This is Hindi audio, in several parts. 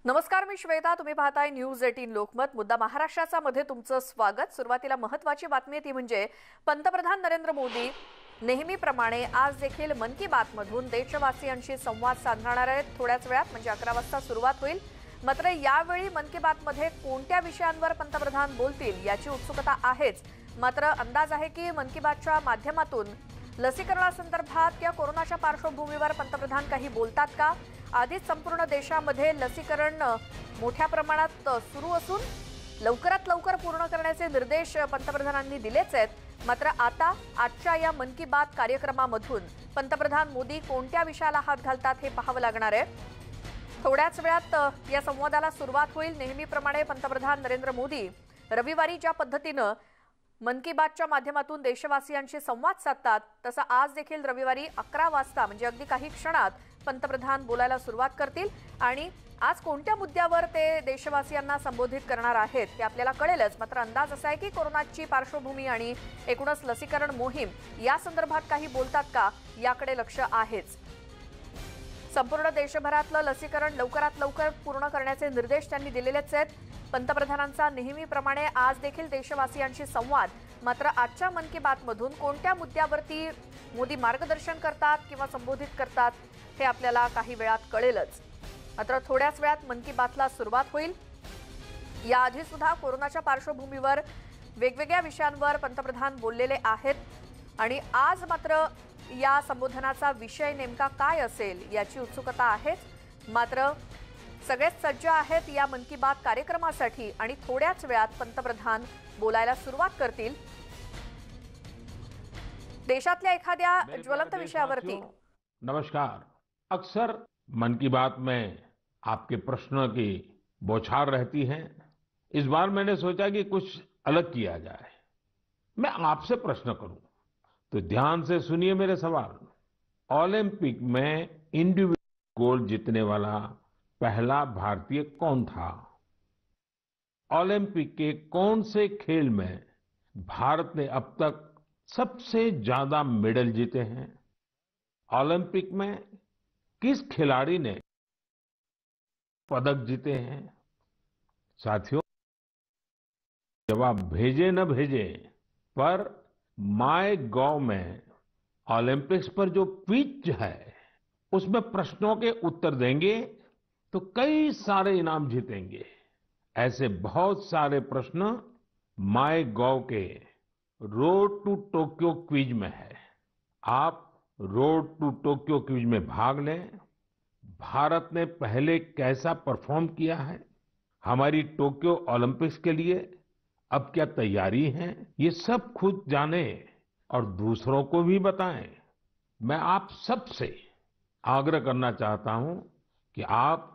नमस्कार, मी श्वेता. तुम्ही पाहताय न्यूज 18 लोकमत. मुद्दा महाराष्ट्राचा मध्ये तुमचं स्वागत. सुरुवातीला महत्त्वाची बातमी ती म्हणजे पंतप्रधान नरेंद्र मोदी नेहमीप्रमाणे आज देखील मन की बात मधून देशवासियांशी संवाद साधणार आहेत. थोड्याच वेळात म्हणजे 11 वाजता सुरुवात होईल. मात्र यावेळी मन की बात मध्ये कोणत्या विषयांवर पंतप्रधान बोलतील याची उत्सुकता आहेच. मात्र अंदाज आहे की मन की बातच्या माध्यमातून लसीकरणासंदर्भात या कोरोनाच्या पार्श्वभूमीवर पंतप्रधान काही बोलतात का? आधीच संपूर्ण देशामध्ये लसीकरण मोठ्या प्रमाणात सुरू असून लवकरात लवकर पूर्ण करण्याचे निर्देश पंतप्रधानांनी दिलेच आहेत. मात्र आता आजच्या या मन की बात कार्यक्रमामधून पंतप्रधान मोदी कोणत्या विषयाला हात घालतात हे पाहावं लागणार आहे. थोड्याच वेळात या संवादाला सुरुवात होईल. नेहमीप्रमाणे पंतप्रधान नरेंद्र मोदी रविवारी ज्या पद्धतीनं मन की बातच्या माध्यमातून देशवासियांशी संवाद साधतात तसं आज देखील रविवारी 11 वाजता म्हणजे अगदी काही क्षणात पंतप्रधान बोलायला सुरुवात करतील. आणि आज कोणत्या मुद्द्यावर ते देशवासियांना संबोधित करणार आहेत हे आपल्याला कळेलच. मात्र अंदाज असा आहे की कोरोनाची पार्श्वभूमी आणि एकूणच लसीकरण मोहीम या संदर्भात काही बोलतात का याकडे लक्ष आहेच. संपूर्ण देशभरातलं लसीकरण लवकरात लवकर पूर्ण करण्याचे निर्देश त्यांनी दिलेलेच आहेत. पंतप्रधानांचा नेहमीप्रमाणे आज देखील देशवासियांशी संवाद. मात्र आजच्या मन की बात मधून कोणत्या मुद्द्यावरती मोदी मार्गदर्शन करतात किंवा संबोधित करतात हे आपल्याला काही वेळात कळेलच. मात्र थोड्याच वेळात मन की बातला सुरुवात होईल. याआधी सुद्धा कोरोनाच्या पार्श्वभूमीवर वेगवेगळ्या विषयांवर पंतप्रधान बोललेले आहेत आणि आज मात्र या संबोधनाचा विषय नेमका काय असेल याची उत्सुकता आहे. मात्र सगळेच सज्ज आहेत या मन की बात कार्यक्रमासाठी आणि थोड्याच वेळात पंतप्रधान बोलायला सुरुवात करतील. देशातल्या एखाद्या ज्वलंत विषयावरती. नमस्कार. अक्सर मन की बात में आपके प्रश्नों की बौछार रहती है. इस बार मैंने सोचा कि कुछ अलग किया जाए. मैं आपसे प्रश्न करूं तो ध्यान से सुनिए मेरे सवाल. ओलंपिक में इंडिविजुअल गोल्ड जीतने वाला पहला भारतीय कौन था? ओलंपिक के कौन से खेल में भारत ने अब तक सबसे ज्यादा मेडल जीते हैं? ओलंपिक में किस खिलाड़ी ने पदक जीते हैं? साथियों, जवाब भेजे न भेजे पर माय गॉव में ओलंपिक्स पर जो क्विज है उसमें प्रश्नों के उत्तर देंगे तो कई सारे इनाम जीतेंगे. ऐसे बहुत सारे प्रश्न माय गॉव के रोड टू टोक्यो क्विज में है. आप रोड टू टोक्यो क्विज में भाग लें. भारत ने पहले कैसा परफॉर्म किया है, हमारी टोक्यो ओलंपिक्स के लिए अब क्या तैयारी है, ये सब खुद जाने और दूसरों को भी बताएं. मैं आप सबसे आग्रह करना चाहता हूं कि आप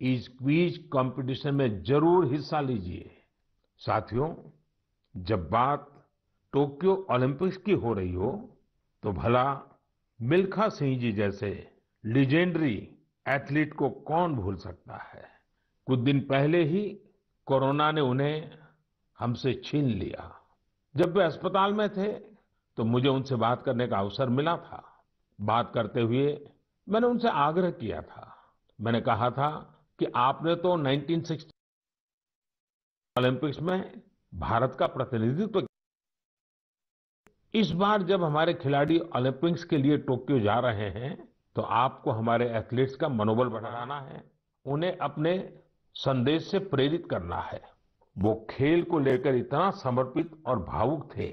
इस क्विज कंपटीशन में जरूर हिस्सा लीजिए. साथियों, जब बात टोक्यो ओलंपिक्स की हो रही हो तो भला मिल्खा सिंह जी जैसे लीजेंडरी एथलीट को कौन भूल सकता है. कुछ दिन पहले ही कोरोना ने उन्हें हमसे छीन लिया. जब वे अस्पताल में थे तो मुझे उनसे बात करने का अवसर मिला था. बात करते हुए मैंने उनसे आग्रह किया था. मैंने कहा था कि आपने तो 1960 ओलंपिक्स में भारत का प्रतिनिधित्व किया. इस बार जब हमारे खिलाड़ी ओलंपिक्स के लिए टोक्यो जा रहे हैं तो आपको हमारे एथलीट्स का मनोबल बढ़ाना है, उन्हें अपने संदेश से प्रेरित करना है. वो खेल को लेकर इतना समर्पित और भावुक थे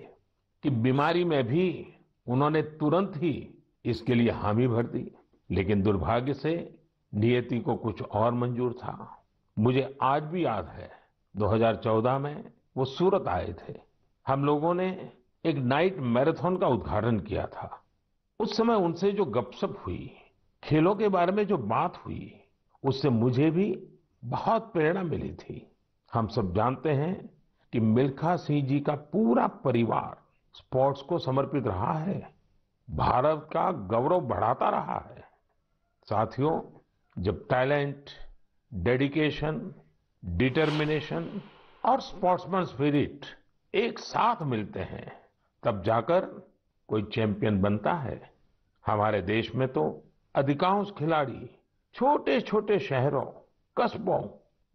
कि बीमारी में भी उन्होंने तुरंत ही इसके लिए हामी भर दी. लेकिन दुर्भाग्य से नियति को कुछ और मंजूर था. मुझे आज भी याद है 2014 में वो सूरत आए थे. हम लोगों ने एक नाइट मैराथन का उद्घाटन किया था. उस समय उनसे जो गपशप हुई, खेलों के बारे में जो बात हुई, उससे मुझे भी बहुत प्रेरणा मिली थी. हम सब जानते हैं कि मिल्खा सिंह जी का पूरा परिवार स्पोर्ट्स को समर्पित रहा है, भारत का गौरव बढ़ाता रहा है. साथियों, जब टैलेंट, डेडिकेशन, डिटर्मिनेशन और स्पोर्ट्समैन स्पिरिट एक साथ मिलते हैं तब जाकर कोई चैंपियन बनता है. हमारे देश में तो अधिकांश खिलाड़ी छोटे छोटे शहरों, कस्बों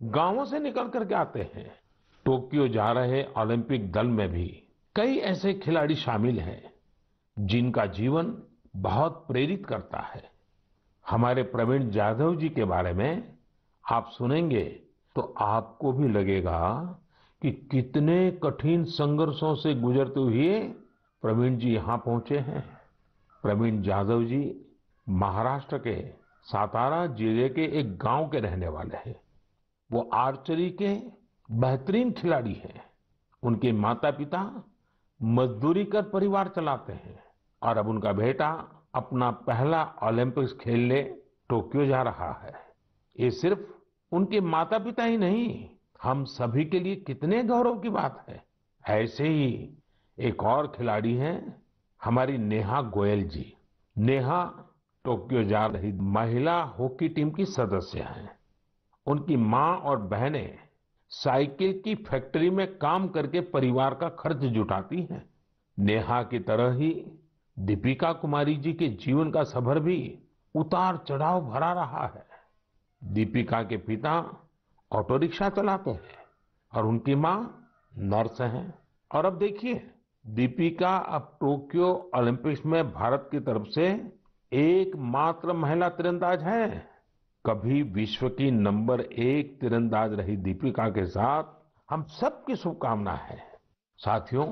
गांवों से निकल करके आते हैं। टोक्यो जा रहे ओलंपिक दल में भी कई ऐसे खिलाड़ी शामिल हैं जिनका जीवन बहुत प्रेरित करता है। हमारे प्रवीण जाधव जी के बारे में आप सुनेंगे तो आपको भी लगेगा कि कितने कठिन संघर्षों से गुजरते हुए प्रवीण जी यहाँ पहुंचे हैं। प्रवीण जाधव जी महाराष्ट्र के सातारा जिले के एक गांव के रहने वाले हैं। वो आर्चरी के बेहतरीन खिलाड़ी हैं। उनके माता पिता मजदूरी कर परिवार चलाते हैं और अब उनका बेटा अपना पहला ओलंपिक्स खेलने टोक्यो जा रहा है। ये सिर्फ उनके माता पिता ही नहीं, हम सभी के लिए कितने गौरव की बात है। ऐसे ही एक और खिलाड़ी हैं हमारी नेहा गोयल जी। नेहा टोक्यो जा रही महिला हॉकी टीम की सदस्य हैं। उनकी माँ और बहनें साइकिल की फैक्ट्री में काम करके परिवार का खर्च जुटाती हैं। नेहा की तरह ही दीपिका कुमारी जी के जीवन का सफर भी उतार चढ़ाव भरा रहा है। दीपिका के पिता ऑटो रिक्शा चलाते हैं और उनकी माँ नर्स हैं। और अब देखिए, दीपिका अब टोक्यो ओलंपिक्स में भारत की तरफ से एकमात्र महिला तीरंदाज है। कभी विश्व की नंबर 1 तीरंदाज रही दीपिका के साथ हम सबकी शुभकामना है। साथियों,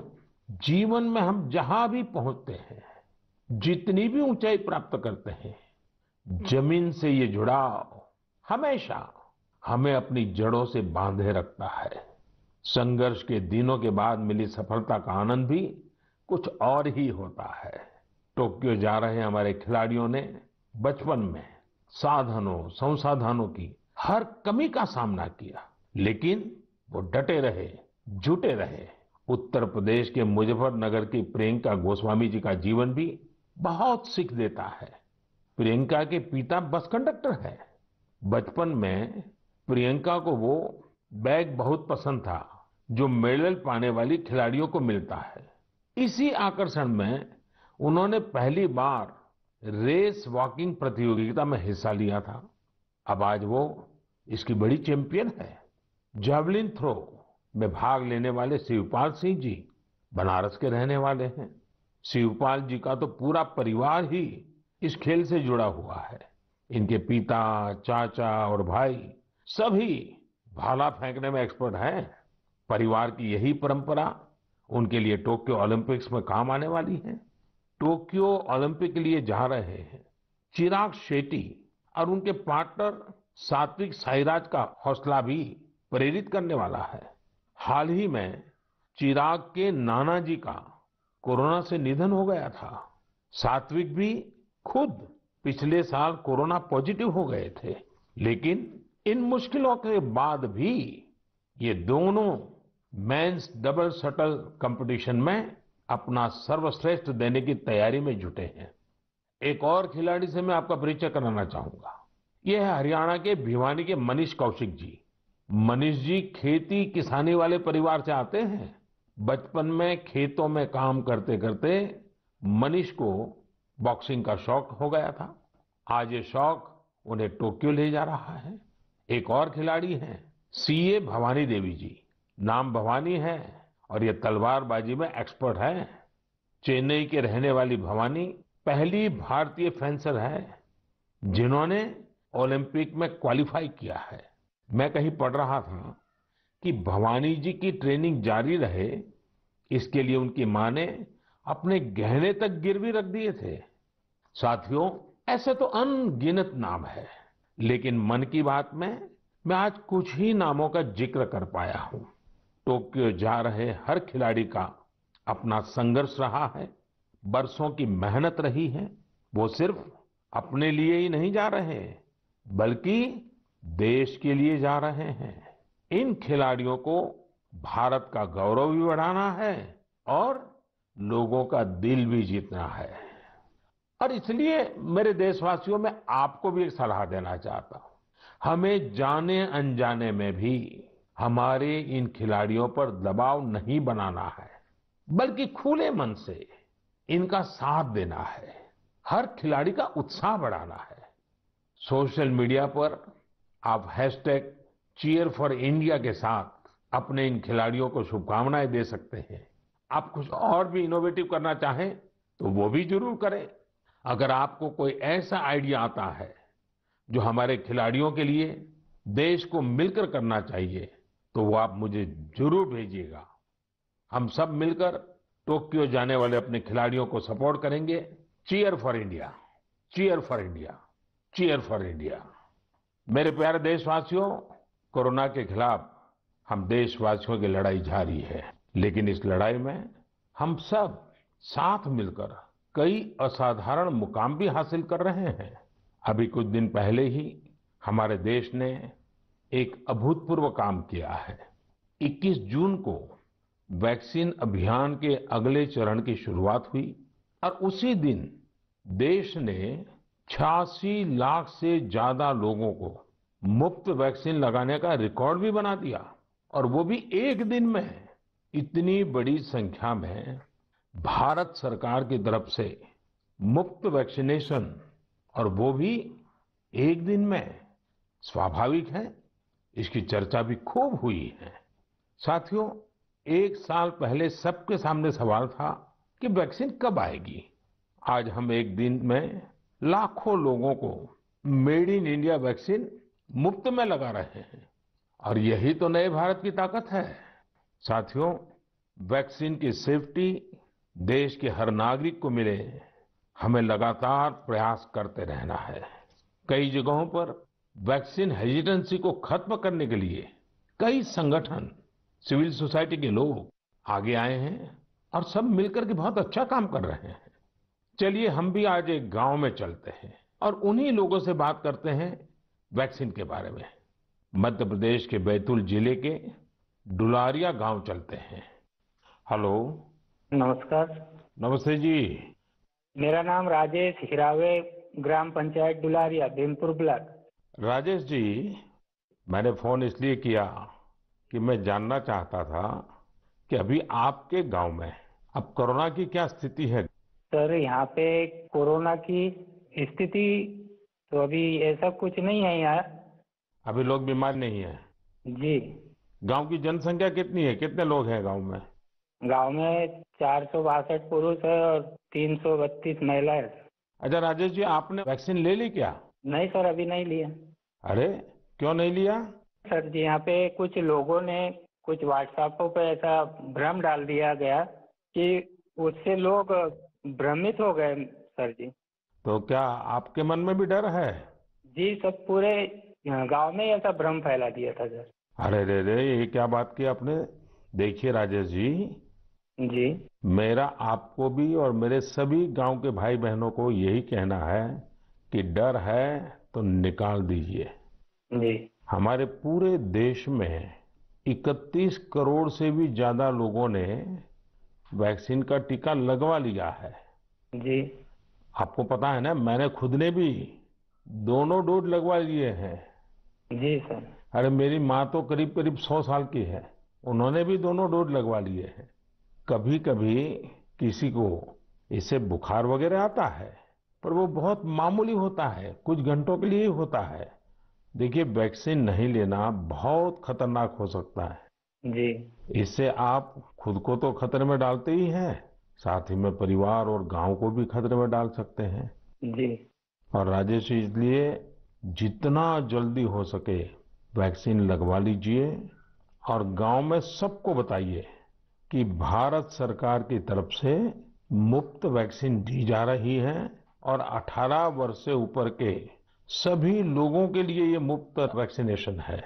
जीवन में हम जहां भी पहुंचते हैं, जितनी भी ऊंचाई प्राप्त करते हैं, जमीन से ये जुड़ाव हमेशा हमें अपनी जड़ों से बांधे रखता है। संघर्ष के दिनों के बाद मिली सफलता का आनंद भी कुछ और ही होता है। टोक्यो जा रहे हमारे खिलाड़ियों ने बचपन में साधनों संसाधनों की हर कमी का सामना किया, लेकिन वो डटे रहे, जुटे रहे। उत्तर प्रदेश के मुजफ्फरनगर की प्रियंका गोस्वामी जी का जीवन भी बहुत सीख देता है। प्रियंका के पिता बस कंडक्टर है। बचपन में प्रियंका को वो बैग बहुत पसंद था जो मेडल पाने वाली खिलाड़ियों को मिलता है। इसी आकर्षण में उन्होंने पहली बार रेस वॉकिंग प्रतियोगिता में हिस्सा लिया था। अब आज वो इसकी बड़ी चैंपियन है। जैवलिन थ्रो में भाग लेने वाले शिवपाल सिंह जी बनारस के रहने वाले हैं। शिवपाल जी का तो पूरा परिवार ही इस खेल से जुड़ा हुआ है। इनके पिता, चाचा और भाई सभी भाला फेंकने में एक्सपर्ट हैं। परिवार की यही परंपरा उनके लिए टोक्यो ओलंपिक्स में काम आने वाली है। टोक्यो ओलंपिक के लिए जा रहे हैं चिराग शेट्टी और उनके पार्टनर सात्विक साईराज का हौसला भी प्रेरित करने वाला है। हाल ही में चिराग के नाना जी का कोरोना से निधन हो गया था। सात्विक भी खुद पिछले साल कोरोना पॉजिटिव हो गए थे, लेकिन इन मुश्किलों के बाद भी ये दोनों मेंस डबल शटल कंपटीशन में अपना सर्वश्रेष्ठ देने की तैयारी में जुटे हैं। एक और खिलाड़ी से मैं आपका परिचय कराना चाहूंगा। ये है हरियाणा के भिवानी के मनीष कौशिक जी। मनीष जी खेती किसानी वाले परिवार से आते हैं। बचपन में खेतों में काम करते करते मनीष को बॉक्सिंग का शौक हो गया था। आज ये शौक उन्हें टोक्यो ले जा रहा है। एक और खिलाड़ी हैं सीए भवानी देवी जी। नाम भवानी है और ये तलवारबाजी में एक्सपर्ट है। चेन्नई के रहने वाली भवानी पहली भारतीय फेंसर है जिन्होंने ओलंपिक में क्वालिफाई किया है। मैं कहीं पढ़ रहा था कि भवानी जी की ट्रेनिंग जारी रहे, इसके लिए उनकी मां ने अपने गहने तक गिरवी रख दिए थे। साथियों, ऐसे तो अनगिनत नाम है, लेकिन मन की बात में मैं आज कुछ ही नामों का जिक्र कर पाया हूं। टोक्यो जा रहे हर खिलाड़ी का अपना संघर्ष रहा है, बरसों की मेहनत रही है। वो सिर्फ अपने लिए ही नहीं जा रहे, बल्कि देश के लिए जा रहे हैं। इन खिलाड़ियों को भारत का गौरव भी बढ़ाना है और लोगों का दिल भी जीतना है। और इसलिए मेरे देशवासियों, में आपको भी एक सलाह देना चाहता हूं। हमें जाने अनजाने में भी हमारे इन खिलाड़ियों पर दबाव नहीं बनाना है, बल्कि खुले मन से इनका साथ देना है। हर खिलाड़ी का उत्साह बढ़ाना है। सोशल मीडिया पर आप हैशटैग चीयर फॉर इंडिया के साथ अपने इन खिलाड़ियों को शुभकामनाएं दे सकते हैं। आप कुछ और भी इनोवेटिव करना चाहें तो वो भी जरूर करें। अगर आपको कोई ऐसा आइडिया आता है जो हमारे खिलाड़ियों के लिए देश को मिलकर करना चाहिए तो वो आप मुझे जरूर भेजिएगा। हम सब मिलकर टोक्यो जाने वाले अपने खिलाड़ियों को सपोर्ट करेंगे। Cheer for India, cheer for India, cheer for India. मेरे प्यारे देशवासियों, कोरोना के खिलाफ हम देशवासियों की लड़ाई जारी है, लेकिन इस लड़ाई में हम सब साथ मिलकर कई असाधारण मुकाम भी हासिल कर रहे हैं। अभी कुछ दिन पहले ही हमारे देश ने एक अभूतपूर्व काम किया है। 21 जून को वैक्सीन अभियान के अगले चरण की शुरुआत हुई और उसी दिन देश ने 86 लाख से ज्यादा लोगों को मुफ्त वैक्सीन लगाने का रिकॉर्ड भी बना दिया। और वो भी एक दिन में। इतनी बड़ी संख्या में भारत सरकार की तरफ से मुफ्त वैक्सीनेशन, और वो भी एक दिन में, स्वाभाविक है इसकी चर्चा भी खूब हुई है। साथियों, एक साल पहले सबके सामने सवाल था कि वैक्सीन कब आएगी। आज हम एक दिन में लाखों लोगों को मेड इन इंडिया वैक्सीन मुफ्त में लगा रहे हैं और यही तो नए भारत की ताकत है। साथियों, वैक्सीन की सेफ्टी देश के हर नागरिक को मिले, हमें लगातार प्रयास करते रहना है। कई जगहों पर वैक्सीन हेजिटेंसी को खत्म करने के लिए कई संगठन, सिविल सोसाइटी के लोग आगे आए हैं और सब मिलकर के बहुत अच्छा काम कर रहे हैं। चलिए हम भी आज एक गांव में चलते हैं और उन्हीं लोगों से बात करते हैं वैक्सीन के बारे में। मध्य प्रदेश के बैतूल जिले के डुलारिया गांव चलते हैं। हेलो। नमस्कार। नमस्ते जी। मेरा नाम राजेश हिरावे, ग्राम पंचायत डुलारिया, भीमपुर ब्लॉक। राजेश जी, मैंने फोन इसलिए किया कि मैं जानना चाहता था कि अभी आपके गांव में अब कोरोना की क्या स्थिति है। सर, यहाँ पे कोरोना की स्थिति तो अभी ऐसा कुछ नहीं है यहाँ। अभी लोग बीमार नहीं है? जी। गांव की जनसंख्या कितनी है, कितने लोग हैं गांव में? गांव में 462 पुरुष है और 332 महिलाएं। अच्छा राजेश जी, आपने वैक्सीन ले ली क्या? नहीं सर, अभी नहीं लिया। अरे क्यों नहीं लिया? सर जी, यहाँ पे कुछ लोगों ने कुछ व्हाट्सएपों पे ऐसा भ्रम डाल दिया गया कि उससे लोग भ्रमित हो गए सर जी। तो क्या आपके मन में भी डर है? जी, सब पूरे गांव में ऐसा भ्रम फैला दिया था सर। अरे रे रे, ये क्या बात की आपने। देखिए राजेश जी, मेरा आपको भी और मेरे सभी गांव के भाई बहनों को यही कहना है कि डर है तो निकाल दीजिए। जी, हमारे पूरे देश में 31 करोड़ से भी ज्यादा लोगों ने वैक्सीन का टीका लगवा लिया है। जी, आपको पता है ना, मैंने खुद ने भी दोनों डोज लगवा लिए हैं। जी सर। अरे मेरी माँ तो करीब करीब 100 साल की है, उन्होंने भी दोनों डोज लगवा लिए हैं। कभी कभी किसी को इससे बुखार वगैरह आता है, पर वो बहुत मामूली होता है, कुछ घंटों के लिए ही होता है। देखिए, वैक्सीन नहीं लेना बहुत खतरनाक हो सकता है। जी, इससे आप खुद को तो खतरे में डालते ही हैं, साथ ही में परिवार और गांव को भी खतरे में डाल सकते हैं। जी, और राजेश, इसलिए जितना जल्दी हो सके वैक्सीन लगवा लीजिए और गांव में सबको बताइए कि भारत सरकार की तरफ से मुफ्त वैक्सीन दी जा रही है और 18 वर्ष से ऊपर के सभी लोगों के लिए ये मुफ्त वैक्सीनेशन है।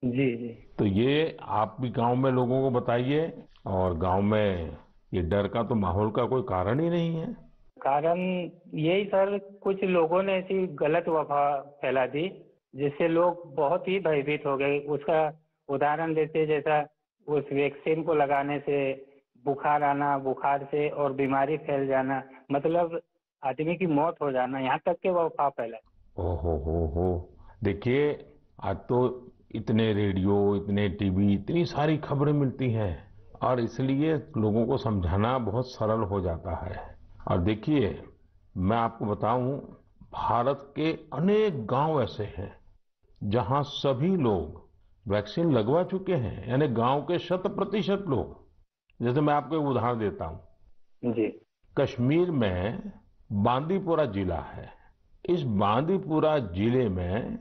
जी, जी। तो ये आप भी गांव में लोगों को बताइए, और गांव में ये डर का तो माहौल का कोई कारण ही नहीं है। कारण यही सर, कुछ लोगों ने ऐसी गलत अफवाह फैला दी जिससे लोग बहुत ही भयभीत हो गए। उसका उदाहरण देते, जैसा उस वैक्सीन को लगाने से बुखार आना, बुखार से और बीमारी फैल जाना, मतलब आदमी की मौत हो जाना, यहाँ तक के वो अफवाह फैला। हो। देखिए, आज तो इतने रेडियो, इतने टीवी, इतनी सारी खबरें मिलती हैं और इसलिए लोगों को समझाना बहुत सरल हो जाता है। और देखिए, मैं आपको बताऊं, भारत के अनेक गांव ऐसे हैं जहां सभी लोग वैक्सीन लगवा चुके हैं, यानी गांव के 100% लोग। जैसे मैं आपको एक उदाहरण देता हूं। जी कश्मीर में बांदीपुरा जिला है। इस बांदीपुरा जिले में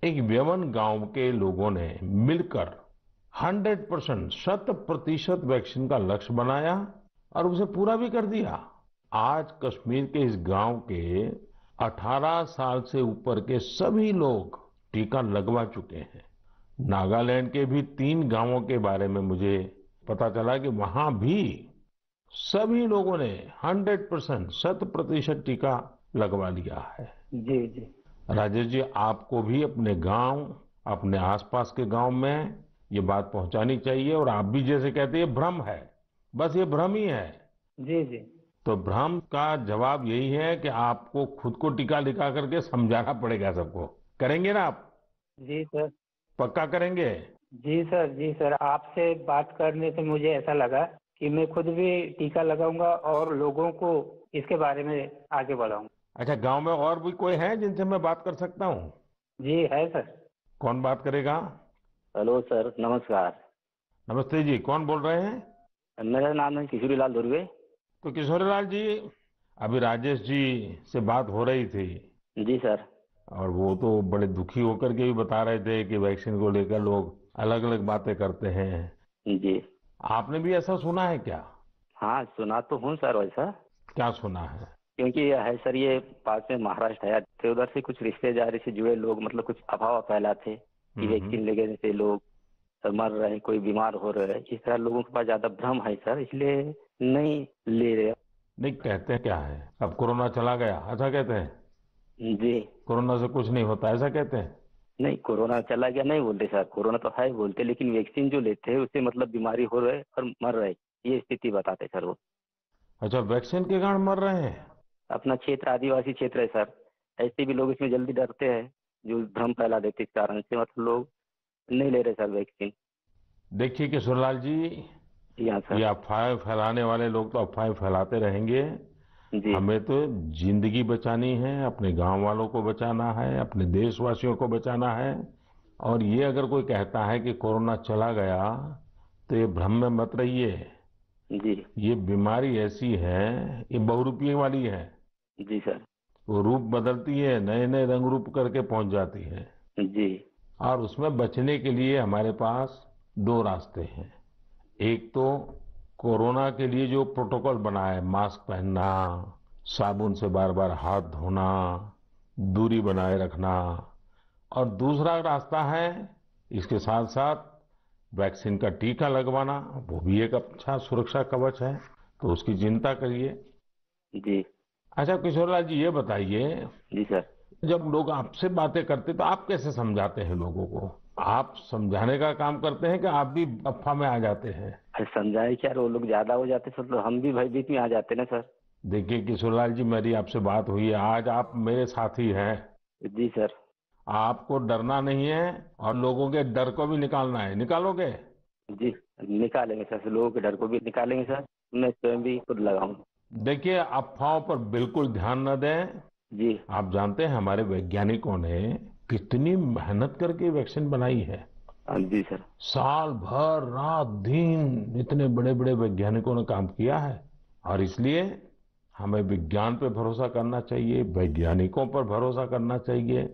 एक व्यवन गांव के लोगों ने मिलकर 100% 100% वैक्सीन का लक्ष्य बनाया और उसे पूरा भी कर दिया। आज कश्मीर के इस गांव के 18 साल से ऊपर के सभी लोग टीका लगवा चुके हैं। नागालैंड के भी 3 गांवों के बारे में मुझे पता चला कि वहां भी सभी लोगों ने 100% 100% टीका लगवा लिया है। जी जी राजेश जी, आपको भी अपने गांव, अपने आसपास के गांव में ये बात पहुंचानी चाहिए। और आप भी जैसे कहते हैं, ये भ्रम है, बस ये भ्रम ही है। जी जी तो भ्रम का जवाब यही है कि आपको खुद को टीका लगा करके समझाना पड़ेगा सबको। करेंगे ना आप? जी सर। पक्का करेंगे? जी सर। आपसे बात करने से मुझे ऐसा लगा कि मैं खुद भी टीका लगाऊंगा और लोगों को इसके बारे में आगे बढ़ाऊंगा। अच्छा, गांव में और भी कोई है जिनसे मैं बात कर सकता हूँ? जी है सर। कौन बात करेगा? हेलो सर, नमस्कार। नमस्ते जी, कौन बोल रहे हैं? मेरा नाम है किशोरीलाल धुर्वे। तो किशोरीलाल जी, अभी राजेश जी से बात हो रही थी जी सर। और वो तो बड़े दुखी होकर के भी बता रहे थे कि वैक्सीन को लेकर लोग अलग अलग बातें करते हैं। जी। आपने भी ऐसा सुना है क्या? हाँ, सुना तो हूँ सर। वैसा क्या सुना है? क्योंकि ये है सर, ये पास में महाराष्ट्र है, तो उधर से कुछ रिश्तेदारी से जुड़े लोग मतलब कुछ अफवाह फैलाते कि वैक्सीन लेने से लोग मर रहे हैं, कोई बीमार हो रहे हैं। इस तरह लोगों के पास ज्यादा भ्रम है सर, इसलिए नहीं ले रहे। नहीं, कहते क्या है, अब कोरोना चला गया ऐसा कहते हैं? जी। कोरोना से कुछ नहीं होता ऐसा कहते हैं? नहीं, कोरोना चला गया नहीं बोलते सर, कोरोना तो है बोलते, लेकिन वैक्सीन जो लेते हैं उससे मतलब बीमारी हो रहे और मर रहे, ये स्थिति बताते सर वो। अच्छा, वैक्सीन के कारण मर रहे हैं? अपना क्षेत्र आदिवासी क्षेत्र है सर, ऐसे भी लोग इसमें जल्दी डरते हैं, जो भ्रम फैला देते, इस कारण से मतलब लोग नहीं ले रहे सर वैक्सीन। देखिए किशोरलाल जी, हाँ सर। ये अफवाहें फैलाने वाले लोग तो अफवाहें फैलाते रहेंगे। जी। हमें तो जिंदगी बचानी है, अपने गांव वालों को बचाना है, अपने देशवासियों को बचाना है। और ये अगर कोई कहता है कि कोरोना चला गया, तो ये भ्रम में मत रहिए। जी। ये बीमारी ऐसी है, ये बहुरूपी वाली है। जी सर। वो रूप बदलती है, नए नए रंग रूप करके पहुंच जाती है। जी। और उसमें बचने के लिए हमारे पास 2 रास्ते हैं। एक तो कोरोना के लिए जो प्रोटोकॉल बना है, मास्क पहनना, साबुन से बार बार हाथ धोना, दूरी बनाए रखना। और दूसरा रास्ता है इसके साथ साथ वैक्सीन का टीका लगवाना, वो भी एक अच्छा सुरक्षा कवच है, तो उसकी चिंता करिए। जी। अच्छा किशोरलाल जी, ये बताइए, जी सर। जब लोग आपसे बातें करते तो आप कैसे समझाते हैं लोगों को? आप समझाने का काम करते हैं कि आप भी अफवाह में आ जाते हैं? अरे समझाए क्या, वो लोग ज्यादा हो जाते सर, तो हम भी भयभीत में आ जाते ना सर। देखिए किशोरलाल जी, मेरी आपसे बात हुई है, आज आप मेरे साथी हैं। जी सर। आपको डरना नहीं है और लोगों के डर को भी निकालना है। निकालोगे? जी, निकालेंगे सर, लोगों के डर को भी निकालेंगे सर, मैं स्वयं भी खुद लगाऊंगा। देखिए, अफवाहों पर बिल्कुल ध्यान न दें। जी। आप जानते हैं हमारे वैज्ञानिकों ने कितनी मेहनत करके वैक्सीन बनाई है। जी सर। साल भर रात दिन इतने बड़े बड़े वैज्ञानिकों ने काम किया है। और इसलिए हमें विज्ञान पे भरोसा करना चाहिए, वैज्ञानिकों पर भरोसा करना चाहिए।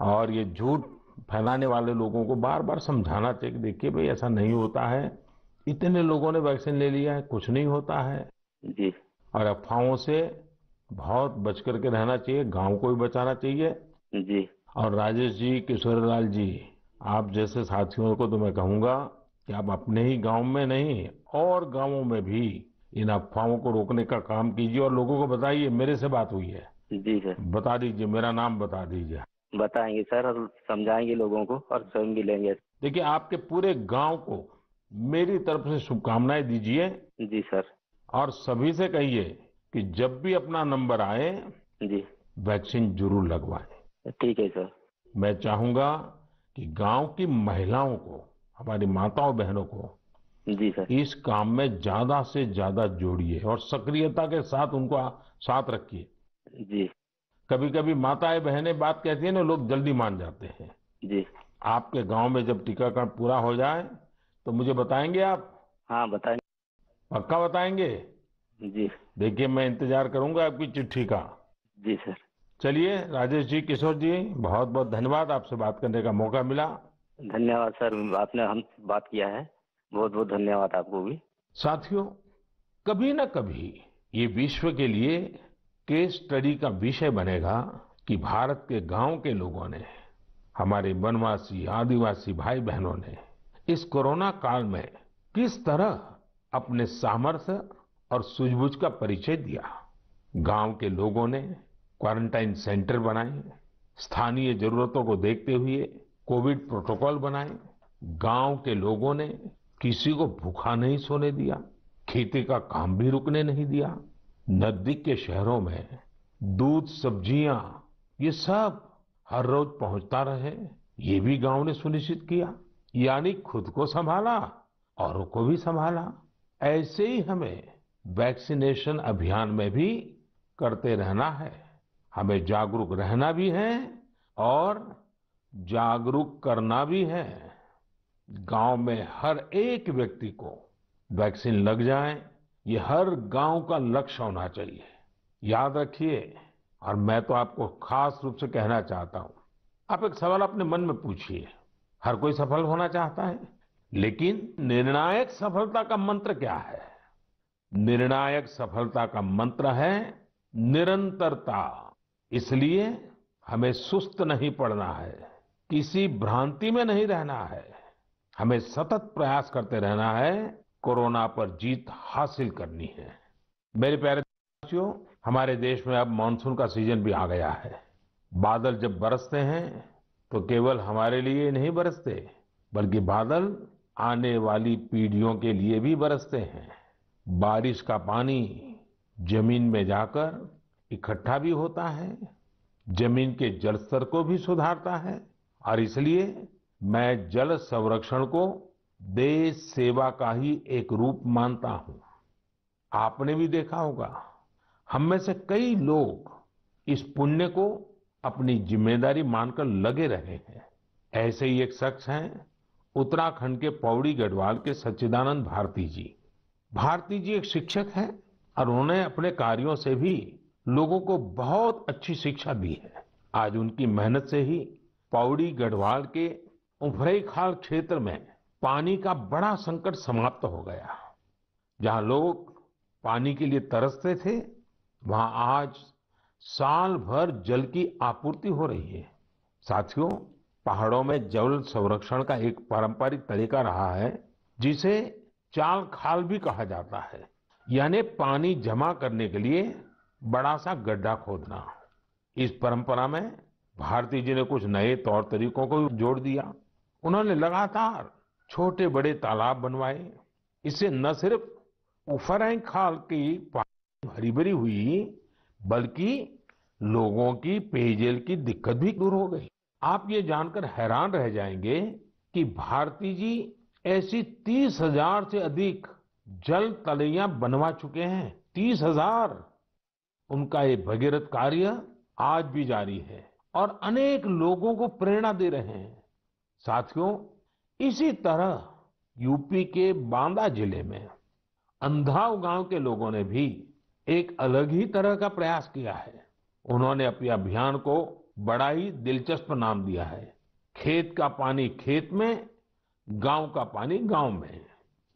और ये झूठ फैलाने वाले लोगों को बार बार समझाना चाहिए कि देखिए भाई, ऐसा नहीं होता है, इतने लोगों ने वैक्सीन ले लिया है, कुछ नहीं होता है। जी। और अफवाहों से बहुत बच करके रहना चाहिए, गांव को भी बचाना चाहिए। जी। और राजेश जी, किशोरलाल जी, आप जैसे साथियों को तो मैं कहूंगा कि आप अपने ही गांव में नहीं और गांवों में भी इन अफवाहों को रोकने का काम कीजिए और लोगों को बताइए मेरे से बात हुई है। जी सर। बता दीजिए, मेरा नाम बता दीजिए। बताएंगे सर, और समझाएंगे लोगों को, और स्वयं भी लेंगे। देखिए, आपके पूरे गांव को मेरी तरफ से शुभकामनाएं दीजिए। जी सर। और सभी से कहिए कि जब भी अपना नंबर आए, जी। वैक्सीन जरूर लगवाएं। ठीक है सर। मैं चाहूंगा कि गांव की महिलाओं को, हमारी माताओं बहनों को जी सर। इस काम में ज्यादा से ज्यादा जोड़िए और सक्रियता के साथ उनको साथ रखिए। जी। कभी कभी माताएं बहनें बात कहती है ना, लोग जल्दी मान जाते हैं। जी। आपके गांव में जब टीकाकरण पूरा हो जाए तो मुझे बताएंगे आप? हाँ बताएं। पक्का बताएंगे? जी। देखिए, मैं इंतजार करूंगा आपकी चिट्ठी का। जी सर। चलिए राजेश जी, किशोर जी, बहुत बहुत धन्यवाद, आपसे बात करने का मौका मिला। धन्यवाद सर, आपने हम बात किया है, बहुत बहुत धन्यवाद आपको भी। साथियों, कभी न कभी ये विश्व के लिए केस स्टडी का विषय बनेगा कि भारत के गांव के लोगों ने, हमारे वनवासी आदिवासी भाई बहनों ने इस कोरोना काल में किस तरह अपने सामर्थ्य और सूझबूझ का परिचय दिया। गांव के लोगों ने क्वारंटाइन सेंटर बनाए, स्थानीय जरूरतों को देखते हुए कोविड प्रोटोकॉल बनाए। गांव के लोगों ने किसी को भूखा नहीं सोने दिया, खेती का काम भी रुकने नहीं दिया। नजदीक के शहरों में दूध, सब्जियां, ये सब हर रोज पहुंचता रहे, ये भी गांव ने सुनिश्चित किया। यानी खुद को संभाला, औरों को भी संभाला। ऐसे ही हमें वैक्सीनेशन अभियान में भी करते रहना है। हमें जागरूक रहना भी है और जागरूक करना भी है। गांव में हर एक व्यक्ति को वैक्सीन लग जाए, ये हर गांव का लक्ष्य होना चाहिए। याद रखिए, और मैं तो आपको खास रूप से कहना चाहता हूं, आप एक सवाल अपने मन में पूछिए। हर कोई सफल होना चाहता है, लेकिन निर्णायक सफलता का मंत्र क्या है? निर्णायक सफलता का मंत्र है निरंतरता। इसलिए हमें सुस्त नहीं पड़ना है, किसी भ्रांति में नहीं रहना है। हमें सतत प्रयास करते रहना है, कोरोना पर जीत हासिल करनी है। मेरे प्यारे देशवासियों, हमारे देश में अब मानसून का सीजन भी आ गया है। बादल जब बरसते हैं तो केवल हमारे लिए नहीं बरसते, बल्कि बादल आने वाली पीढ़ियों के लिए भी बरसते हैं। बारिश का पानी जमीन में जाकर इकट्ठा भी होता है, जमीन के जल स्तर को भी सुधारता है, और इसलिए मैं जल संरक्षण को देश सेवा का ही एक रूप मानता हूं। आपने भी देखा होगा, हम में से कई लोग इस पुण्य को अपनी जिम्मेदारी मानकर लगे रहे हैं। ऐसे ही एक शख्स हैं उत्तराखंड के पौड़ी गढ़वाल के सच्चिदानंद भारती जी। भारती जी एक शिक्षक हैं और उन्होंने अपने कार्यों से भी लोगों को बहुत अच्छी शिक्षा दी है। आज उनकी मेहनत से ही पौड़ी गढ़वाल के उफरैंखाल क्षेत्र में पानी का बड़ा संकट समाप्त हो गया। जहां लोग पानी के लिए तरसते थे, वहां आज साल भर जल की आपूर्ति हो रही है। साथियों, पहाड़ों में जल संरक्षण का एक पारंपरिक तरीका रहा है, जिसे चाल खाल भी कहा जाता है। यानी पानी जमा करने के लिए बड़ा सा गड्ढा खोदना। इस परंपरा में भारती जी ने कुछ नए तौर तरीकों को जोड़ दिया। उन्होंने लगातार छोटे बड़े तालाब बनवाए। इससे न सिर्फ उफरैंखाल की पानी हरी भरी हुई, बल्कि लोगों की पेयजल की दिक्कत भी दूर हो गई। आप ये जानकर हैरान रह जाएंगे कि भारती जी ऐसी 30,000 से अधिक जल तलैया बनवा चुके हैं। 30,000। उनका ये भगीरथ कार्य आज भी जारी है और अनेक लोगों को प्रेरणा दे रहे हैं। साथियों, इसी तरह यूपी के बांदा जिले में अंधाव गांव के लोगों ने भी एक अलग ही तरह का प्रयास किया है। उन्होंने अपने अभियान को बड़ा ही दिलचस्प नाम दिया है, खेत का पानी खेत में, गांव का पानी गांव में।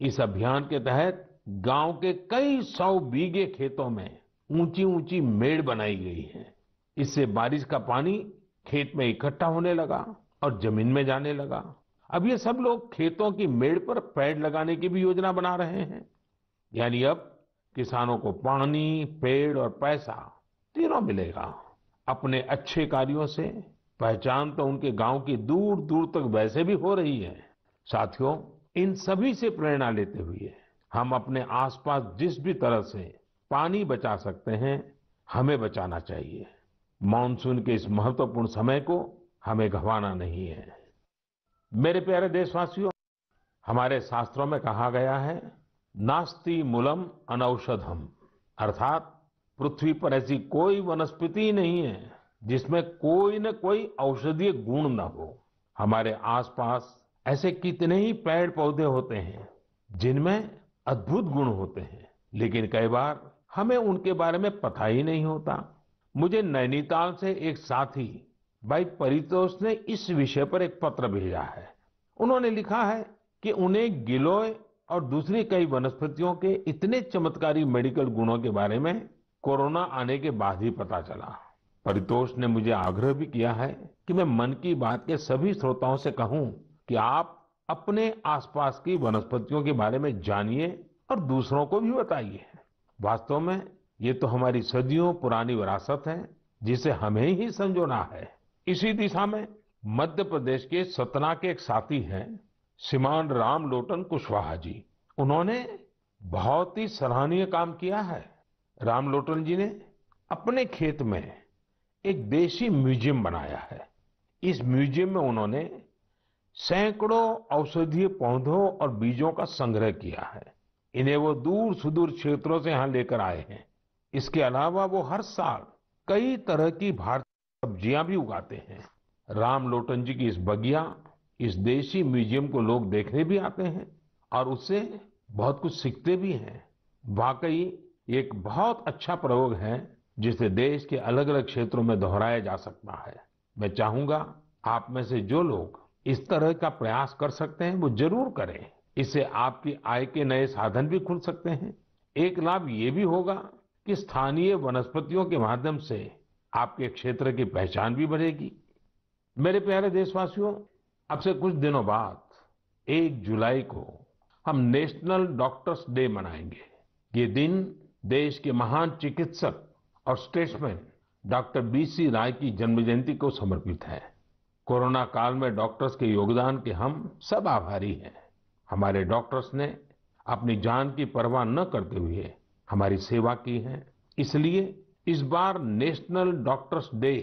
इस अभियान के तहत गांव के कई 100 बीघे खेतों में ऊंची ऊंची मेड़ बनाई गई है। इससे बारिश का पानी खेत में इकट्ठा होने लगा और जमीन में जाने लगा। अब ये सब लोग खेतों की मेड़ पर पेड़ लगाने की भी योजना बना रहे हैं। यानी अब किसानों को पानी, पेड़ और पैसा तीनों मिलेगा। अपने अच्छे कार्यों से पहचान तो उनके गांव की दूर दूर तक वैसे भी हो रही है। साथियों, इन सभी से प्रेरणा लेते हुए हम अपने आसपास जिस भी तरह से पानी बचा सकते हैं, हमें बचाना चाहिए। मानसून के इस महत्वपूर्ण समय को हमें गंवाना नहीं है। मेरे प्यारे देशवासियों, हमारे शास्त्रों में कहा गया है, नास्ति मूलम अनौषधम, अर्थात पृथ्वी पर ऐसी कोई वनस्पति नहीं है जिसमें कोई न कोई औषधीय गुण न हो। हमारे आसपास ऐसे कितने ही पेड़ पौधे होते हैं जिनमें अद्भुत गुण होते हैं, लेकिन कई बार हमें उनके बारे में पता ही नहीं होता। मुझे नैनीताल से एक साथी भाई परितोष ने इस विषय पर एक पत्र भेजा है। उन्होंने लिखा है कि उन्हें गिलोय और दूसरी कई वनस्पतियों के इतने चमत्कारी मेडिकल गुणों के बारे में कोरोना आने के बाद ही पता चला। परितोष ने मुझे आग्रह भी किया है कि मैं मन की बात के सभी श्रोताओं से कहूं कि आप अपने आसपास की वनस्पतियों के बारे में जानिए और दूसरों को भी बताइए। वास्तव में ये तो हमारी सदियों पुरानी विरासत है जिसे हमें ही संजोना है। इसी दिशा में मध्य प्रदेश के सतना के एक साथी हैं श्रीमान रामलोटन कुशवाहा जी। उन्होंने बहुत ही सराहनीय काम किया है। रामलोटन जी ने अपने खेत में एक देशी म्यूजियम बनाया है। इस म्यूजियम में उन्होंने सैकड़ों औषधीय पौधों और बीजों का संग्रह किया है। इन्हें वो दूर सुदूर क्षेत्रों से यहाँ लेकर आए हैं। इसके अलावा वो हर साल कई तरह की भारतीय सब्जियां भी उगाते हैं। रामलोटन जी की इस बगिया, इस देशी म्यूजियम को लोग देखने भी आते हैं और उससे बहुत कुछ सीखते भी हैं। वाकई ये एक बहुत अच्छा प्रयोग है जिसे देश के अलग अलग क्षेत्रों में दोहराया जा सकता है। मैं चाहूंगा आप में से जो लोग इस तरह का प्रयास कर सकते हैं वो जरूर करें। इससे आपकी आय के नए साधन भी खुल सकते हैं। एक लाभ ये भी होगा कि स्थानीय वनस्पतियों के माध्यम से आपके क्षेत्र की पहचान भी बढ़ेगी। मेरे प्यारे देशवासियों, अब से कुछ दिनों बाद 1 जुलाई को हम नेशनल डॉक्टर्स डे मनाएंगे। ये दिन देश के महान चिकित्सक और स्टेट्समैन डॉक्टर बीसी राय की जन्म जयंती को समर्पित है। कोरोना काल में डॉक्टर्स के योगदान के हम सब आभारी हैं। हमारे डॉक्टर्स ने अपनी जान की परवाह न करते हुए हमारी सेवा की है। इसलिए इस बार नेशनल डॉक्टर्स डे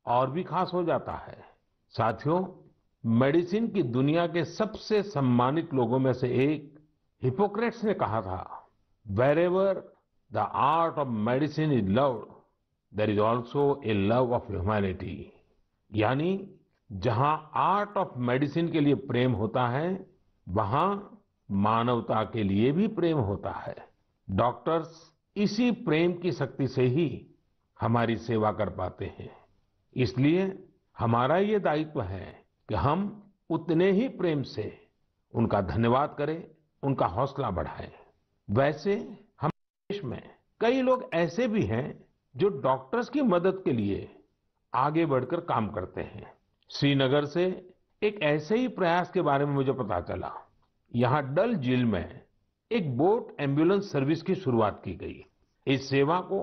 और भी खास हो जाता है। साथियों, मेडिसिन की दुनिया के सबसे सम्मानित लोगों में से एक हिपोक्रेट्स ने कहा था, wherever the art of medicine is loved, there is also a love of humanity. यानी जहां आर्ट ऑफ मेडिसिन के लिए प्रेम होता है, वहां मानवता के लिए भी प्रेम होता है। डॉक्टर्स इसी प्रेम की शक्ति से ही हमारी सेवा कर पाते हैं। इसलिए हमारा ये दायित्व है कि हम उतने ही प्रेम से उनका धन्यवाद करें, उनका हौसला बढ़ाएं। वैसे हम देश में कई लोग ऐसे भी हैं जो डॉक्टर्स की मदद के लिए आगे बढ़कर काम करते हैं। श्रीनगर से एक ऐसे ही प्रयास के बारे में मुझे पता चला। यहाँ डल झील में एक बोट एम्बुलेंस सर्विस की शुरुआत की गई। इस सेवा को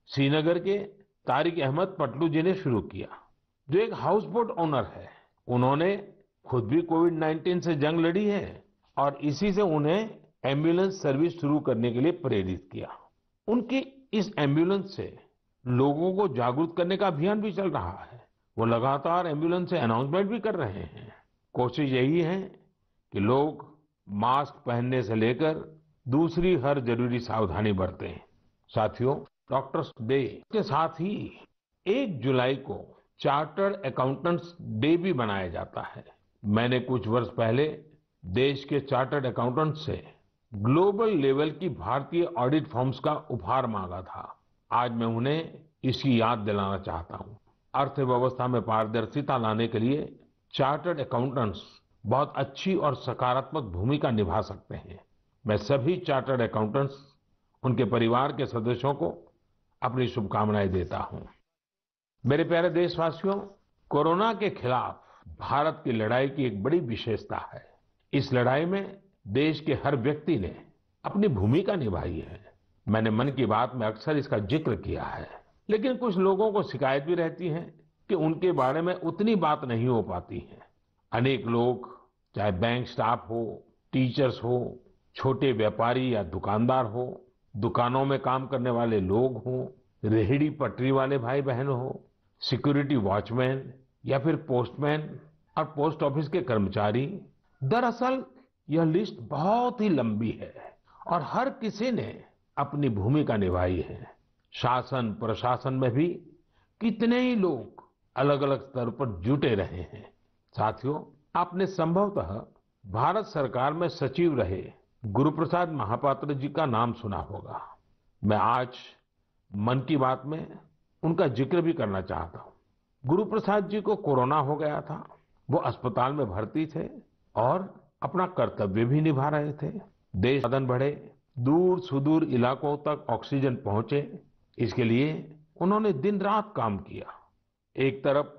श्रीनगर के तारिक अहमद पटलू जी ने शुरू किया, जो एक हाउस बोट ओनर है। उन्होंने खुद भी कोविड-19 से जंग लड़ी है और इसी से उन्हें एम्बुलेंस सर्विस शुरू करने के लिए प्रेरित किया। उनकी इस एम्बुलेंस से लोगों को जागरूक करने का अभियान भी चल रहा है। वो लगातार एम्बुलेंस से अनाउंसमेंट भी कर रहे हैं। कोशिश यही है कि लोग मास्क पहनने से लेकर दूसरी हर जरूरी सावधानी बरतें। साथियों, डॉक्टर्स डे के साथ ही 1 जुलाई को चार्टर्ड अकाउंटेंट्स डे भी मनाया जाता है। मैंने कुछ वर्ष पहले देश के चार्टर्ड अकाउंटेंट्स से ग्लोबल लेवल की भारतीय ऑडिट फर्म्स का उपहार मांगा था। आज मैं उन्हें इसकी याद दिलाना चाहता हूं। अर्थव्यवस्था में पारदर्शिता लाने के लिए चार्टर्ड अकाउंटेंट्स बहुत अच्छी और सकारात्मक भूमिका निभा सकते हैं। मैं सभी चार्टर्ड अकाउंटेंट्स, उनके परिवार के सदस्यों को अपनी शुभकामनाएं देता हूं। मेरे प्यारे देशवासियों, कोरोना के खिलाफ भारत की लड़ाई की एक बड़ी विशेषता है। इस लड़ाई में देश के हर व्यक्ति ने अपनी भूमिका निभाई है। मैंने मन की बात में अक्सर इसका जिक्र किया है, लेकिन कुछ लोगों को शिकायत भी रहती है कि उनके बारे में उतनी बात नहीं हो पाती है। अनेक लोग, चाहे बैंक स्टाफ हो, टीचर्स हो, छोटे व्यापारी या दुकानदार हो, दुकानों में काम करने वाले लोग हों, रेहड़ी पटरी वाले भाई बहन हो, सिक्योरिटी वॉचमैन या फिर पोस्टमैन और पोस्ट ऑफिस के कर्मचारी, दरअसल यह लिस्ट बहुत ही लंबी है और हर किसी ने अपनी भूमिका निभाई है। शासन प्रशासन में भी कितने ही लोग अलग अलग स्तर पर जुटे रहे हैं। साथियों, आपने संभवतः भारत सरकार में सचिव रहे गुरुप्रसाद महापात्र जी का नाम सुना होगा। मैं आज मन की बात में उनका जिक्र भी करना चाहता हूँ। गुरुप्रसाद जी को कोरोना हो गया था। वो अस्पताल में भर्ती थे और अपना कर्तव्य भी निभा रहे थे। देश साधन बढ़े, दूर सुदूर इलाकों तक ऑक्सीजन पहुंचे, इसके लिए उन्होंने दिन रात काम किया। एक तरफ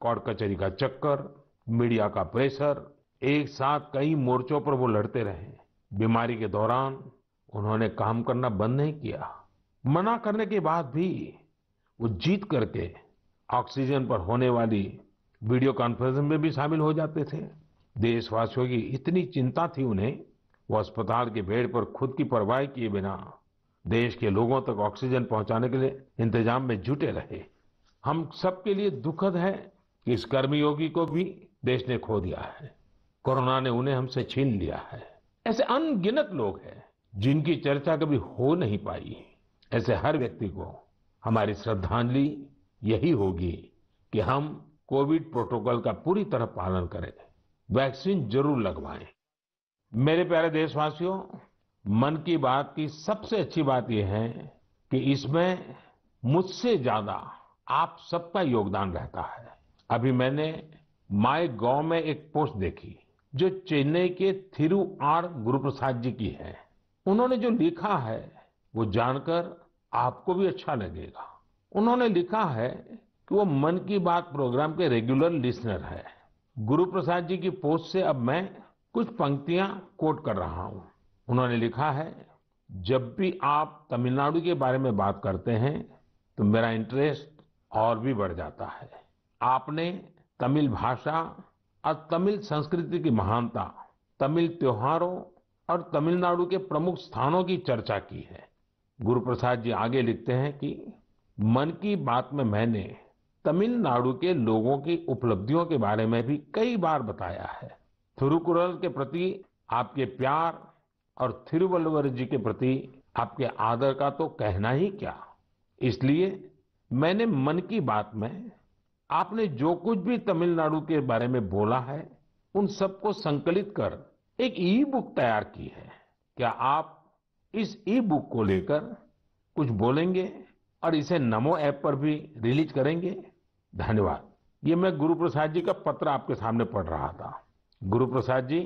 कोर्ट कचहरी का चक्कर, मीडिया का प्रेशर, एक साथ कई मोर्चों पर वो लड़ते रहे। बीमारी के दौरान उन्होंने काम करना बंद नहीं किया। मना करने के बाद भी वो जीत करके ऑक्सीजन पर होने वाली वीडियो कॉन्फ्रेंस में भी शामिल हो जाते थे। देशवासियों की इतनी चिंता थी उन्हें, वो अस्पताल के बेड पर खुद की परवाह किए बिना देश के लोगों तक ऑक्सीजन पहुंचाने के लिए इंतजाम में जुटे रहे। हम सबके लिए दुखद है कि इस कर्मयोगी को भी देश ने खो दिया है। कोरोना ने उन्हें हमसे छीन लिया है। ऐसे अनगिनत लोग हैं जिनकी चर्चा कभी हो नहीं पाई। ऐसे हर व्यक्ति को हमारी श्रद्धांजलि यही होगी कि हम कोविड प्रोटोकॉल का पूरी तरह पालन करें, वैक्सीन जरूर लगवाएं। मेरे प्यारे देशवासियों, मन की बात की सबसे अच्छी बात यह है कि इसमें मुझसे ज्यादा आप सबका योगदान रहता है। अभी मैंने माईगॉव में एक पोस्ट देखी जो चेन्नई के थिरु आर गुरुप्रसाद जी की है। उन्होंने जो लिखा है वो जानकर आपको भी अच्छा लगेगा। उन्होंने लिखा है कि वो मन की बात प्रोग्राम के रेगुलर लिसनर है। गुरुप्रसाद जी की पोस्ट से अब मैं कुछ पंक्तियां कोट कर रहा हूं। उन्होंने लिखा है, जब भी आप तमिलनाडु के बारे में बात करते हैं तो मेरा इंटरेस्ट और भी बढ़ जाता है। आपने तमिल भाषा और तमिल संस्कृति की महानता, तमिल त्योहारों और तमिलनाडु के प्रमुख स्थानों की चर्चा की है। गुरुप्रसाद जी आगे लिखते हैं कि मन की बात में मैंने तमिलनाडु के लोगों की उपलब्धियों के बारे में भी कई बार बताया है। थिरुकुरल के प्रति आपके प्यार और थिरुवल्लुवर जी के प्रति आपके आदर का तो कहना ही क्या। इसलिए मैंने मन की बात में आपने जो कुछ भी तमिलनाडु के बारे में बोला है उन सबको संकलित कर एक ई बुक तैयार की है। क्या आप इस ई बुक को लेकर कुछ बोलेंगे और इसे नमो ऐप पर भी रिलीज करेंगे? धन्यवाद। ये मैं गुरुप्रसाद जी का पत्र आपके सामने पढ़ रहा था। गुरुप्रसाद जी,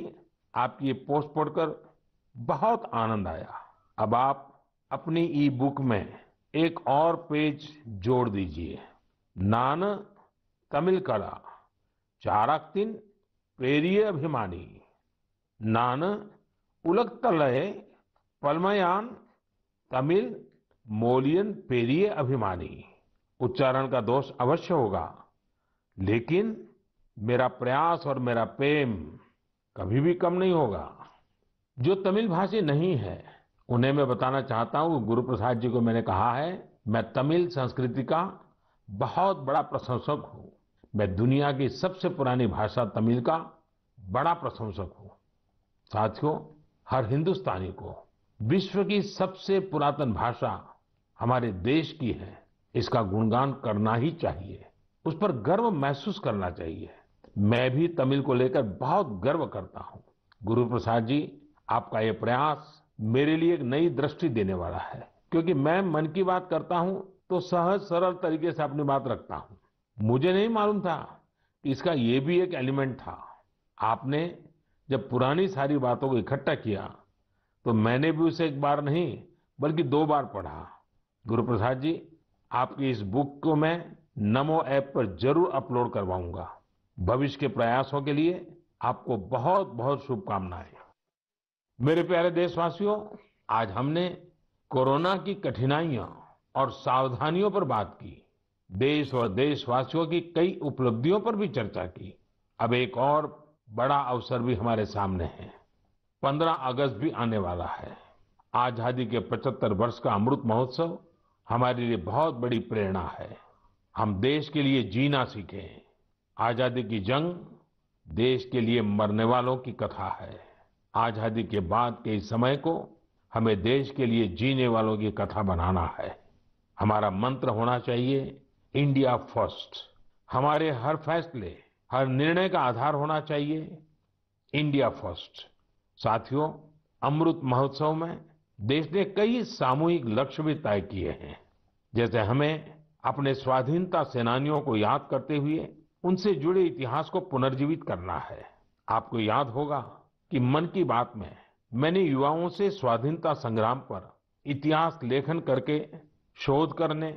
आपकी ये पोस्ट पढ़कर बहुत आनंद आया। अब आप अपनी ई बुक में एक और पेज जोड़ दीजिए। नान तमिल कला चाराक्तिन पेरिये अभिमानी, नान उलगतलय पलमयान तमिल मोलियन पेरिये अभिमानी। उच्चारण का दोष अवश्य होगा, लेकिन मेरा प्रयास और मेरा प्रेम कभी भी कम नहीं होगा। जो तमिल भाषी नहीं है उन्हें मैं बताना चाहता हूँ, गुरुप्रसाद जी को मैंने कहा है, मैं तमिल संस्कृति का बहुत बड़ा प्रशंसक हूँ। मैं दुनिया की सबसे पुरानी भाषा तमिल का बड़ा प्रशंसक हूँ। साथियों, हर हिंदुस्तानी को विश्व की सबसे पुरातन भाषा हमारे देश की है, इसका गुणगान करना ही चाहिए, उस पर गर्व महसूस करना चाहिए। मैं भी तमिल को लेकर बहुत गर्व करता हूँ। गुरुप्रसाद जी, आपका ये प्रयास मेरे लिए एक नई दृष्टि देने वाला है, क्योंकि मैं मन की बात करता हूँ तो सहज सरल तरीके से अपनी बात रखता हूँ। मुझे नहीं मालूम था कि इसका ये भी एक एलिमेंट था। आपने जब पुरानी सारी बातों को इकट्ठा किया तो मैंने भी उसे एक बार नहीं बल्कि 2 बार पढ़ा। गुरुप्रसाद जी, आपकी इस बुक को मैं नमो ऐप पर जरूर अपलोड करवाऊंगा। भविष्य के प्रयासों के लिए आपको बहुत बहुत शुभकामनाएं। मेरे प्यारे देशवासियों, आज हमने कोरोना की कठिनाइयां और सावधानियों पर बात की। देश और देशवासियों की कई उपलब्धियों पर भी चर्चा की। अब एक और बड़ा अवसर भी हमारे सामने है। 15 अगस्त भी आने वाला है। आजादी के 75 वर्ष का अमृत महोत्सव हमारे लिए बहुत बड़ी प्रेरणा है। हम देश के लिए जीना सीखें। आजादी की जंग देश के लिए मरने वालों की कथा है। आजादी के बाद के इस समय को हमें देश के लिए जीने वालों की कथा बनाना है। हमारा मंत्र होना चाहिए, इंडिया फर्स्ट। हमारे हर फैसले, हर निर्णय का आधार होना चाहिए इंडिया फर्स्ट। साथियों, अमृत महोत्सव में देश ने कई सामूहिक लक्ष्य भी तय किए हैं। जैसे हमें अपने स्वाधीनता सेनानियों को याद करते हुए उनसे जुड़े इतिहास को पुनर्जीवित करना है। आपको याद होगा कि मन की बात में मैंने युवाओं से स्वाधीनता संग्राम पर इतिहास लेखन करके शोध करने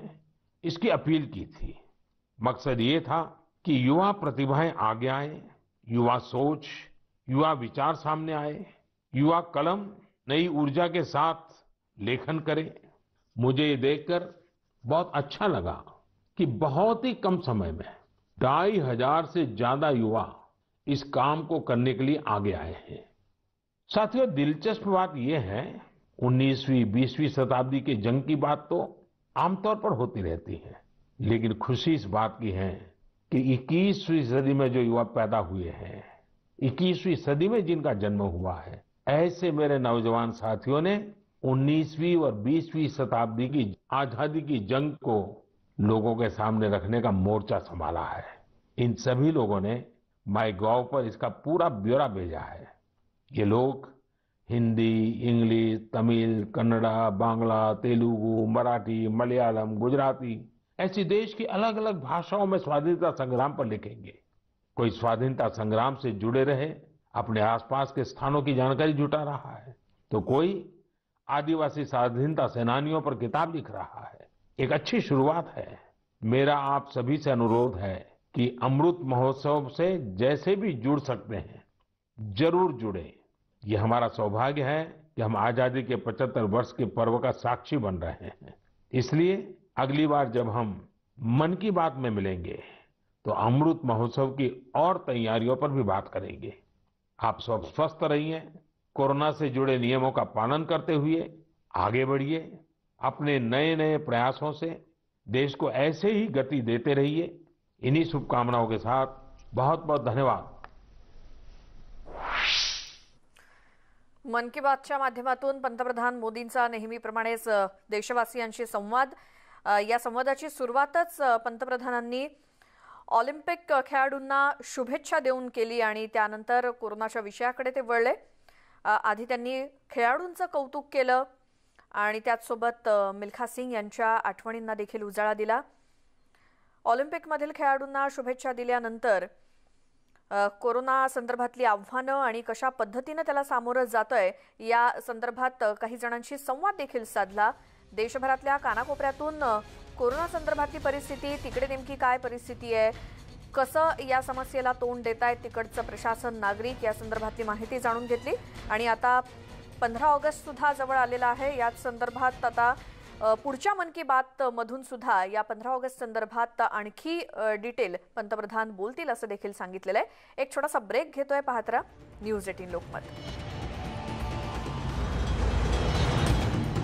इसकी अपील की थी। मकसद ये था कि युवा प्रतिभाएं आगे आए, युवा सोच, युवा विचार सामने आए, युवा कलम नई ऊर्जा के साथ लेखन करे। मुझे ये देखकर बहुत अच्छा लगा कि बहुत ही कम समय में 2500 से ज्यादा युवा इस काम को करने के लिए आगे आए हैं। साथियों, दिलचस्प बात यह है, 19वीं 20वीं शताब्दी के जंग की बात तो आमतौर पर होती रहती है, लेकिन खुशी इस बात की है कि 21वीं सदी में जो युवा पैदा हुए हैं, 21वीं सदी में जिनका जन्म हुआ है, ऐसे मेरे नौजवान साथियों ने 19वीं और 20वीं शताब्दी की आजादी की जंग को लोगों के सामने रखने का मोर्चा संभाला है। इन सभी लोगों ने माईगॉव पर इसका पूरा ब्यौरा भेजा है। ये लोग हिंदी, इंग्लिश, तमिल, कन्नड़ा, बांग्ला, तेलुगु, मराठी, मलयालम, गुजराती ऐसी देश की अलग अलग भाषाओं में स्वाधीनता संग्राम पर लिखेंगे। कोई स्वाधीनता संग्राम से जुड़े रहे अपने आसपास के स्थानों की जानकारी जुटा रहा है, तो कोई आदिवासी स्वाधीनता सेनानियों पर किताब लिख रहा है। एक अच्छी शुरुआत है। मेरा आप सभी से अनुरोध है कि अमृत महोत्सव से जैसे भी जुड़ सकते हैं जरूर जुड़े। ये हमारा सौभाग्य है कि हम आजादी के 75 वर्ष के पर्व का साक्षी बन रहे हैं। इसलिए अगली बार जब हम मन की बात में मिलेंगे तो अमृत महोत्सव की और तैयारियों पर भी बात करेंगे। आप सब स्वस्थ रहिए, कोरोना से जुड़े नियमों का पालन करते हुए आगे बढ़िए। अपने नए नए प्रयासों से देश को ऐसे ही गति देते रहिए। इन्हीं शुभकामनाओं के साथ बहुत बहुत धन्यवाद। मन की बातच्या माध्यमातून पंतप्रधान मोदींचा नेहमीप्रमाणेच देशवासियांशी संवाद। या संवादाची सुरुवातच पंतप्रधानांनी ऑलिम्पिक खेळाडूंना शुभेच्छा देऊन केली आणि त्यानंतर कोरोनाच्या विषयाकडे ते वळले। आधी त्यांनी खेळाडूंचं कौतुक केलं आणि त्याचसोबत मिल्खा सिंग यांच्या आठवणींना देखील उजाळा दिला। ऑलिम्पिकमधील खेळाडूंना शुभेच्छा दिल्यानंतर कोरोना संदर्भातली आव्हानं आणि कशा पद्धतीने त्याला सामोरं जातंय या संदर्भात काही जणांशी संवाद देखील साधला। देशभरातल्या कानाकोपऱ्यातून कोरोना संदर्भातली परिस्थिती, तिकडे नेमकी काय परिस्थिती आहे, कसं या समस्येला तोंड देतायत तिकडचं प्रशासन, नागरिक या संदर्भातली माहिती जाणून घेतली। आणि आता 15 ऑगस्ट सुद्धा जवळ आलेला आहे। याच संदर्भात आता पुढच्या मन की बात मधून सुद्धा या 15 ऑगस्ट संदर्भात आणखी डिटेल पंतप्रधान बोलतील असं देखील सांगितलेलं आहे। एक छोटासा ब्रेक घेतोय, पाहत रहा न्यूज 18 लोकमत।